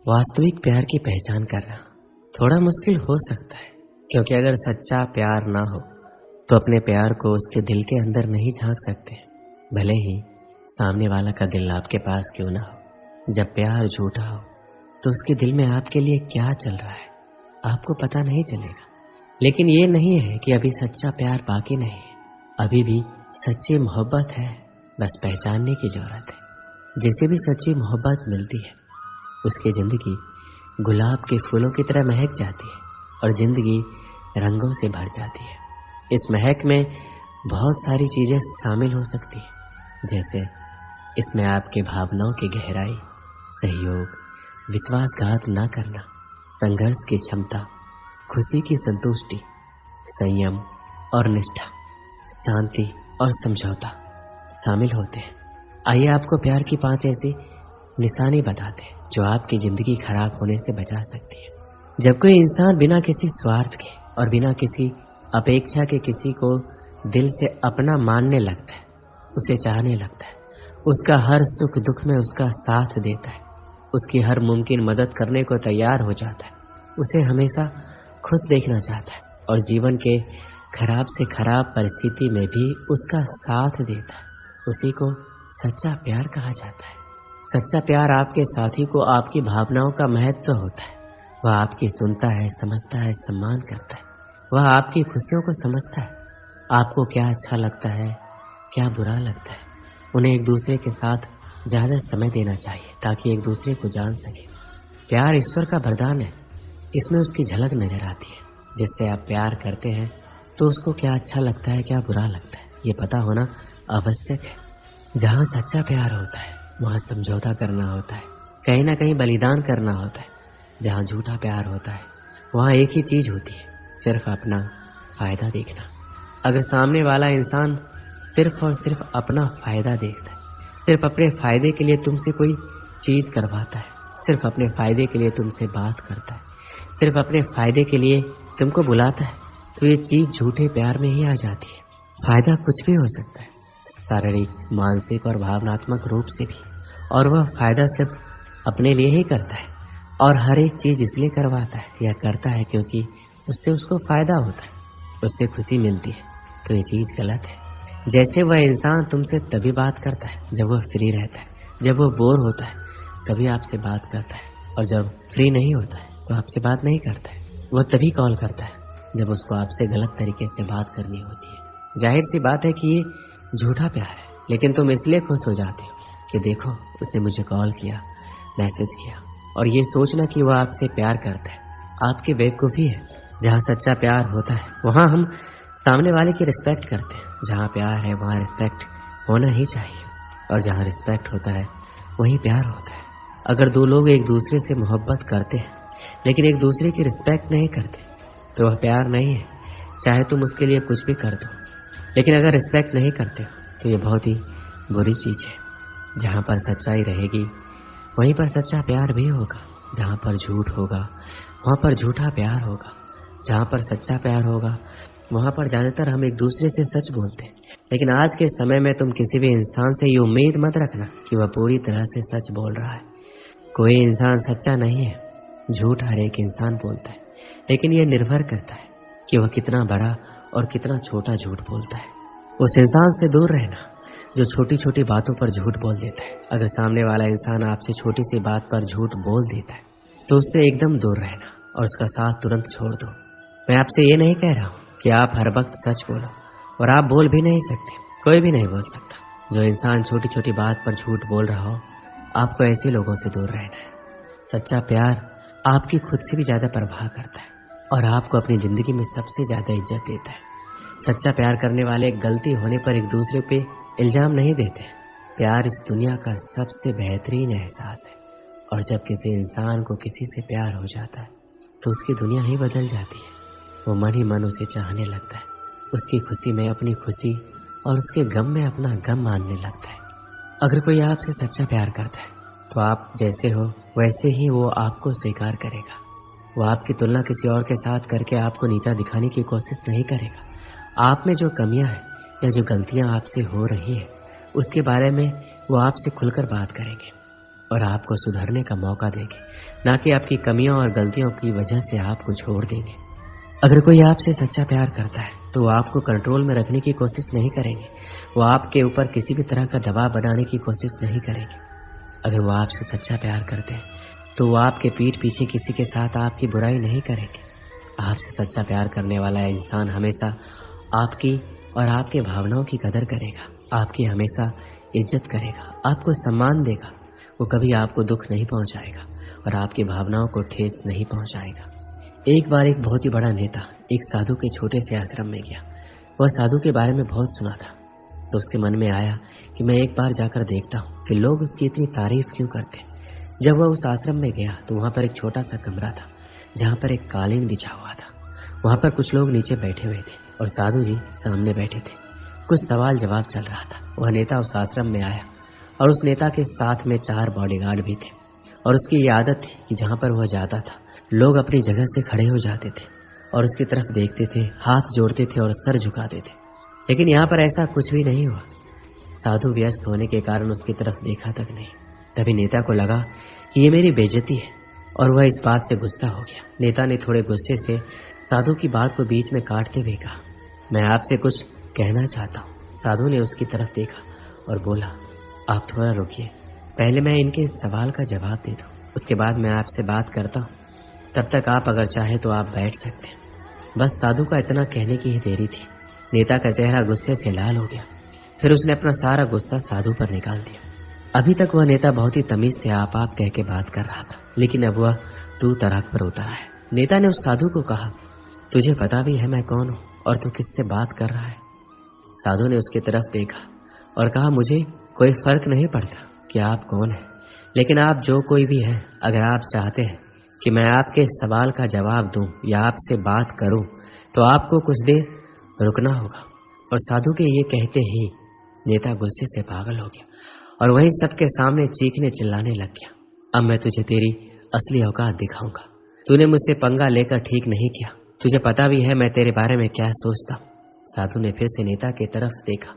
वास्तविक प्यार की पहचान करना थोड़ा मुश्किल हो सकता है, क्योंकि अगर सच्चा प्यार ना हो तो अपने प्यार को उसके दिल के अंदर नहीं झांक सकते, भले ही सामने वाला का दिल आपके पास क्यों ना हो। जब प्यार झूठा हो तो उसके दिल में आपके लिए क्या चल रहा है आपको पता नहीं चलेगा। लेकिन ये नहीं है कि अभी सच्चा प्यार बाकी नहीं है, अभी भी सच्ची मोहब्बत है, बस पहचानने की जरूरत है। जिसे भी सच्ची मोहब्बत मिलती है उसकी जिंदगी गुलाब के फूलों की तरह महक जाती है और जिंदगी रंगों से भर जाती है। इस महक में बहुत सारी चीजें शामिल हो सकती हैं, जैसे इसमें आपके भावनाओं की गहराई, सहयोग, विश्वासघात न करना, संघर्ष की क्षमता, खुशी की संतुष्टि, संयम और निष्ठा, शांति और समझौता शामिल होते हैं। आइए आपको प्यार की 5 ऐसी निशानी बताते हैं जो आपकी जिंदगी खराब होने से बचा सकती है। जब कोई इंसान बिना किसी स्वार्थ के और बिना किसी अपेक्षा के किसी को दिल से अपना मानने लगता है, उसे चाहने लगता है, उसका हर सुख दुख में उसका साथ देता है, उसकी हर मुमकिन मदद करने को तैयार हो जाता है, उसे हमेशा खुश देखना चाहता है और जीवन के खराब से खराब परिस्थिति में भी उसका साथ देता है, उसी को सच्चा प्यार कहा जाता है। सच्चा प्यार आपके साथी को आपकी भावनाओं का महत्व होता है। वह आपकी सुनता है, समझता है, सम्मान करता है। वह आपकी खुशियों को समझता है, आपको क्या अच्छा लगता है, क्या बुरा लगता है। उन्हें एक दूसरे के साथ ज़्यादा समय देना चाहिए ताकि एक दूसरे को जान सके। प्यार ईश्वर का वरदान है, इसमें उसकी झलक नजर आती है। जिससे आप प्यार करते हैं तो उसको क्या अच्छा लगता है, क्या बुरा लगता है, ये पता होना आवश्यक है। जहाँ सच्चा प्यार होता है वहाँ समझौता करना होता है, कहीं ना कहीं बलिदान करना होता है। जहाँ झूठा प्यार होता है वहाँ एक ही चीज होती है, सिर्फ अपना फायदा देखना। अगर सामने वाला इंसान सिर्फ और सिर्फ अपना फायदा देखता है, सिर्फ अपने फायदे के लिए तुमसे कोई चीज करवाता है, सिर्फ अपने फायदे के लिए तुमसे बात करता है, सिर्फ अपने फायदे के लिए तुमको बुलाता है, तो ये चीज झूठे प्यार में ही आ जाती है। फायदा कुछ भी हो सकता है, शारीरिक, मानसिक और भावनात्मक रूप से भी, और वह फायदा सिर्फ अपने लिए ही करता है और हर एक चीज इसलिए करवाता है या करता है क्योंकि उससे उसको फायदा होता है, उससे खुशी मिलती है। तो ये चीज गलत है। जैसे वह इंसान तुमसे तभी बात करता है जब वह फ्री रहता है, जब वह बोर होता है तभी आपसे बात करता है, और जब फ्री नहीं होता है तो आपसे बात नहीं करता है। वह तभी कॉल करता है जब उसको आपसे गलत तरीके से बात करनी होती है। जाहिर सी बात है कि ये झूठा प्यार है, लेकिन तुम इसलिए खुश हो जाते हो कि देखो उसने मुझे कॉल किया, मैसेज किया, और ये सोचना कि वह आपसे प्यार करता है आपकी बेवकूफ़ी है। जहाँ सच्चा प्यार होता है वहाँ हम सामने वाले की रिस्पेक्ट करते हैं। जहाँ प्यार है वहाँ रिस्पेक्ट होना ही चाहिए, और जहाँ रिस्पेक्ट होता है वहीं प्यार होता है। अगर दो लोग एक दूसरे से मोहब्बत करते हैं लेकिन एक दूसरे की रिस्पेक्ट नहीं करते तो वह प्यार नहीं है, चाहे तुम उसके लिए कुछ भी कर दो। लेकिन अगर रिस्पेक्ट नहीं करते हो तो ये बहुत ही बुरी चीज़ है। जहाँ पर सच्चाई रहेगी वहीं पर सच्चा प्यार भी होगा, जहाँ पर झूठ होगा वहाँ पर झूठा प्यार होगा। जहाँ पर सच्चा प्यार होगा वहाँ पर ज़्यादातर हम एक दूसरे से सच बोलते हैं। लेकिन आज के समय में तुम किसी भी इंसान से ये उम्मीद मत रखना कि वह पूरी तरह से सच बोल रहा है। कोई इंसान सच्चा नहीं है, झूठ हर एक इंसान बोलता है, लेकिन यह निर्भर करता है कि वह कितना बड़ा और कितना छोटा झूठ बोलता है। उस इंसान से दूर रहना जो छोटी छोटी बातों पर झूठ बोल देता है। अगर सामने वाला इंसान आपसे छोटी सी बात पर झूठ बोल देता है तो उससे एकदम दूर रहना और उसका साथ तुरंत छोड़ दो। मैं आपसे ये नहीं कह रहा हूँ कि आप हर वक्त सच बोलो, और आप बोल भी नहीं सकते, कोई भी नहीं बोल सकता। जो इंसान छोटी छोटी बात पर झूठ बोल रहा हो, आपको ऐसे लोगों से दूर रहना है। सच्चा प्यार आपकी खुद से भी ज़्यादा परवाह करता है और आपको अपनी ज़िंदगी में सबसे ज़्यादा इज्जत देता है। सच्चा प्यार करने वाले गलती होने पर एक दूसरे पे इल्ज़ाम नहीं देते। प्यार इस दुनिया का सबसे बेहतरीन एहसास है, और जब किसी इंसान को किसी से प्यार हो जाता है तो उसकी दुनिया ही बदल जाती है। वो मन ही मन उसे चाहने लगता है, उसकी खुशी में अपनी खुशी और उसके गम में अपना गम मानने लगता है। अगर कोई आपसे सच्चा प्यार करता है तो आप जैसे हो वैसे ही वो आपको स्वीकार करेगा। वो आपकी तुलना किसी और के साथ करके आपको नीचा दिखाने की कोशिश नहीं करेगा। आप में जो कमियां हैं या जो गलतियां आपसे हो रही है उसके बारे में वो आपसे खुलकर बात करेंगे। और आपको सुधरने का मौका देंगे, ना कि आपकी कमियों और गलतियों की वजह से आपको छोड़ देंगे। अगर कोई आपसे सच्चा प्यार करता है तो वो आपको कंट्रोल में रखने की कोशिश नहीं करेंगे, वो आपके ऊपर किसी भी तरह का दबाव बनाने की कोशिश नहीं करेंगे। अगर वो आपसे सच्चा प्यार करते हैं तो वो आपके पीठ पीछे किसी के साथ आपकी बुराई नहीं करेंगे। आपसे सच्चा प्यार करने वाला इंसान हमेशा आपकी और आपके भावनाओं की कदर करेगा, आपकी हमेशा इज्जत करेगा, आपको सम्मान देगा। वो कभी आपको दुख नहीं पहुंचाएगा और आपकी भावनाओं को ठेस नहीं पहुंचाएगा। एक बार एक बहुत ही बड़ा नेता एक साधु के छोटे से आश्रम में गया। वह साधु के बारे में बहुत सुना था, तो उसके मन में आया कि मैं एक बार जाकर देखता हूँ कि लोग उसकी इतनी तारीफ क्यों करते हैं। जब वह उस आश्रम में गया तो वहाँ पर एक छोटा सा कमरा था जहाँ पर एक कालीन बिछा हुआ था। वहाँ पर कुछ लोग नीचे बैठे हुए थे और साधु जी सामने बैठे थे। कुछ सवाल जवाब चल रहा था। वह नेता उस आश्रम में आया और उस नेता के साथ में 4 बॉडीगार्ड भी थे और उसकी ये आदत थी कि जहाँ पर वह जाता था लोग अपनी जगह से खड़े हो जाते थे और उसकी तरफ देखते थे, हाथ जोड़ते थे और सर झुकाते थे। लेकिन यहाँ पर ऐसा कुछ भी नहीं हुआ। साधु व्यस्त होने के कारण उसकी तरफ देखा तक नहीं। तभी नेता को लगा कि ये मेरी बेइज्जती है और वह इस बात से गुस्सा हो गया। नेता ने थोड़े गुस्से से साधु की बात को बीच में काटते हुए कहा, मैं आपसे कुछ कहना चाहता हूँ। साधु ने उसकी तरफ देखा और बोला, आप थोड़ा रुकिए, पहले मैं इनके सवाल का जवाब दे दूँ, उसके बाद मैं आपसे बात करता हूँ। तब तक आप अगर चाहे तो आप बैठ सकते हैं। बस साधु का इतना कहने की ही देरी थी। नेता का चेहरा गुस्से से लाल हो गया। फिर उसने अपना सारा गुस्सा साधु पर निकाल दिया। अभी तक वह नेता बहुत ही तमीज से आप कह के बात कर रहा था, लेकिन अब वह तू तड़ाक पर उतरा है। नेता ने उस साधु को कहा, तुझे पता भी है मैं कौन हूँ और तू किससे बात कर रहा है? साधु ने उसकी तरफ देखा और कहा, मुझे कोई फर्क नहीं पड़ता कि आप कौन है, लेकिन आप जो कोई भी है, अगर आप चाहते हैं कि मैं आपके सवाल का जवाब दूं या आपसे बात करूं तो आपको कुछ देर रुकना होगा। और साधु के ये कहते ही नेता गुस्से से पागल हो गया और वहीं सबके सामने चीखने चिल्लाने लग गया, अब मैं तुझे तेरी असली औकात दिखाऊंगा। तूने मुझसे पंगा लेकर ठीक नहीं किया, तुझे पता भी है मैं तेरे बारे में क्या सोचता हूँ। साधु ने फिर से नेता की तरफ देखा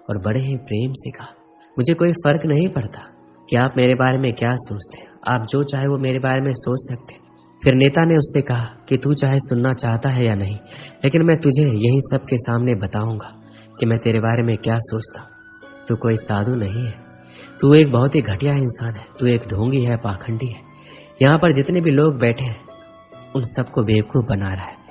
और बड़े ही प्रेम से कहा, मुझे कोई फर्क नहीं पड़ता कि आप मेरे बारे में क्या सोचते हैं, आप जो चाहे वो मेरे बारे में सोच सकते हैं। फिर नेता ने उससे कहा कि तू चाहे सुनना चाहता है या नहीं, लेकिन मैं तुझे यही सबके सामने बताऊंगा कि मैं तेरे बारे में क्या सोचता हूँ। तू कोई साधु नहीं है, तू एक बहुत ही घटिया इंसान है, तू एक ढोंगी है, पाखंडी है। यहाँ पर जितने भी लोग बैठे हैं उन सबको बेवकूफ़ बना रहा है।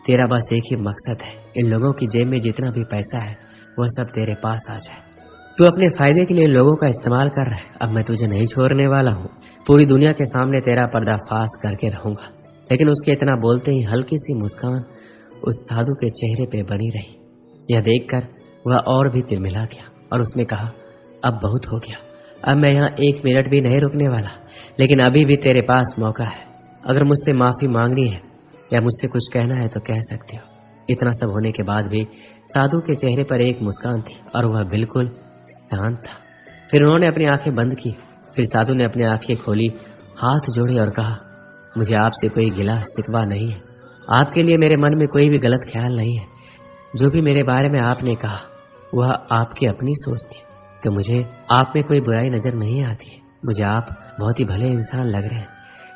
तेरा बस एक ही मकसद है, इन लोगों की जेब में जितना भी पैसा है वह सब तेरे पास आ जाए। तू अपने फायदे के लिए लोगों का इस्तेमाल कर रहा है। अब मैं तुझे नहीं छोड़ने वाला हूँ, पूरी दुनिया के सामने तेरा पर्दाफाश करके रहूंगा। लेकिन उसके इतना बोलते ही हल्की सी मुस्कान उस साधु के चेहरे पे बनी रही। यह देखकर वह और भी तिलमिला गया और उसने कहा, अब बहुत हो गया, अब मैं यहाँ 1 मिनट भी नहीं रुकने वाला, लेकिन अभी भी तेरे पास मौका है। अगर मुझसे माफ़ी मांगनी है या मुझसे कुछ कहना है तो कह सकते हो। इतना सब होने के बाद भी साधु के चेहरे पर एक मुस्कान थी और वह बिल्कुल शांत था। फिर उन्होंने अपनी आंखें बंद की। फिर साधु ने अपनी आंखें खोली, हाथ जोड़े और कहा, मुझे आपसे कोई गिला शिकवा नहीं है, आपके लिए मेरे मन में कोई भी गलत ख्याल नहीं है। जो भी मेरे बारे में आपने कहा वह आपकी अपनी सोच थी, तो मुझे आप में कोई बुराई नजर नहीं आती है। मुझे आप बहुत ही भले इंसान लग रहे हैं।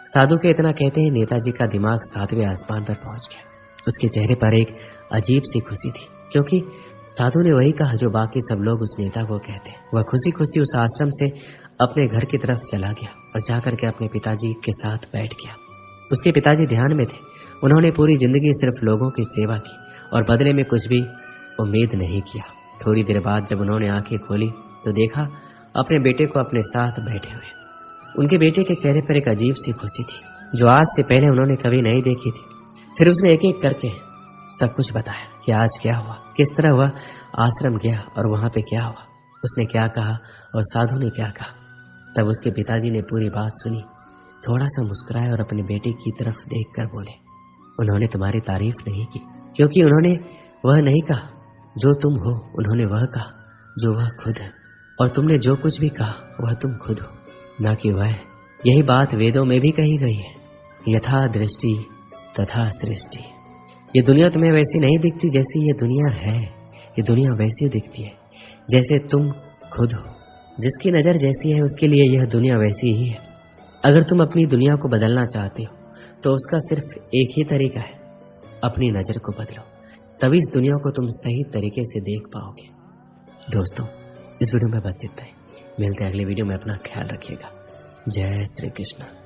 साधु के इतना कहते ही नेताजी का दिमाग 7वें आसमान पर पहुंच गया। उसके चेहरे पर एक अजीब सी खुशी थी, क्योंकि साधु ने वही कहा जो बाकी सब लोग उस नेता को कहते। वह खुशी खुशी उस आश्रम से अपने घर की तरफ चला गया और जाकर के अपने पिताजी के साथ बैठ गया। उसके पिताजी ध्यान में थे। उन्होंने पूरी जिंदगी सिर्फ लोगों की सेवा की और बदले में कुछ भी उम्मीद नहीं किया। थोड़ी देर बाद जब उन्होंने आंखें खोली तो देखा अपने बेटे को अपने साथ बैठे हुए। उनके बेटे के चेहरे पर एक अजीब सी खुशी थी जो आज से पहले उन्होंने कभी नहीं देखी थी। फिर उसने एक एक करके सब कुछ बताया कि आज क्या हुआ, किस तरह वह आश्रम गया और वहां पे क्या हुआ, उसने क्या कहा और साधु ने क्या कहा। तब उसके पिताजी ने पूरी बात सुनी, थोड़ा सा मुस्कुराए और अपने बेटे की तरफ देखकर बोले, उन्होंने तुम्हारी तारीफ नहीं की, क्योंकि उन्होंने वह नहीं कहा जो तुम हो, उन्होंने वह कहा जो वह खुद है, और तुमने जो कुछ भी कहा वह तुम खुद हो, ना कि वह। यही बात वेदों में भी कही गई है, यथा दृष्टि तथा सृष्टि। ये दुनिया तुम्हें वैसी नहीं दिखती जैसी ये दुनिया है, ये दुनिया वैसी दिखती है जैसे तुम खुद हो। जिसकी नज़र जैसी है उसके लिए यह दुनिया वैसी ही है। अगर तुम अपनी दुनिया को बदलना चाहते हो तो उसका सिर्फ एक ही तरीका है, अपनी नज़र को बदलो, तभी इस दुनिया को तुम सही तरीके से देख पाओगे। दोस्तों, इस वीडियो में बस इतना ही। मिलते हैं अगले वीडियो में। अपना ख्याल रखिएगा। जय श्री कृष्ण।